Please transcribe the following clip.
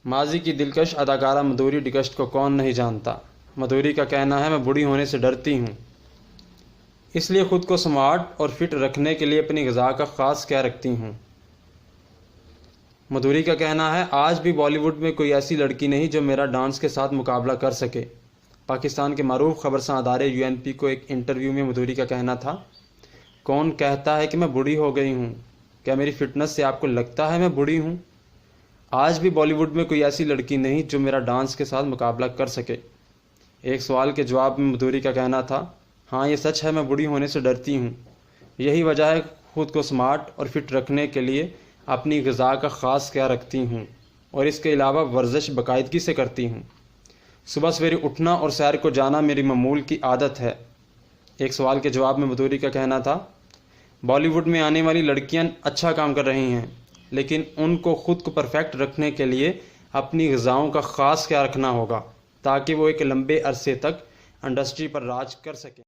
माजी की दिलकश अदाकारा माधुरी दीक्षित को कौन नहीं जानता। माधुरी का कहना है, मैं बूढ़ी होने से डरती हूँ, इसलिए ख़ुद को स्मार्ट और फिट रखने के लिए अपनी ग़िज़ा का ख़ास ख्याल रखती हूँ। माधुरी का कहना है, आज भी बॉलीवुड में कोई ऐसी लड़की नहीं जो मेरा डांस के साथ मुकाबला कर सके। पाकिस्तान के मारूफ खबरसां अदारे UNP को एक इंटरव्यू में माधुरी का कहना था, कौन कहता है कि मैं बूढ़ी हो गई हूँ? क्या मेरी फ़िटनेस से आपको लगता है मैं बूढ़ी हूँ? आज भी बॉलीवुड में कोई ऐसी लड़की नहीं जो मेरा डांस के साथ मुकाबला कर सके। एक सवाल के जवाब में माधुरी का कहना था, हाँ ये सच है, मैं बूढ़ी होने से डरती हूँ। यही वजह है ख़ुद को स्मार्ट और फिट रखने के लिए अपनी ग़िज़ा का ख़ास ख्याल रखती हूँ और इसके अलावा वर्जिश बाकायदगी से करती हूँ। सुबह सवेरे उठना और सैर को जाना मेरी मामूल की आदत है। एक सवाल के जवाब में माधुरी का कहना था, बॉलीवुड में आने वाली लड़कियां अच्छा काम कर रही हैं, लेकिन उनको ख़ुद को परफेक्ट रखने के लिए अपनी ग़िज़ाओं का ख़ास ख्याल रखना होगा ताकि वो एक लंबे अरसे तक इंडस्ट्री पर राज कर सकें।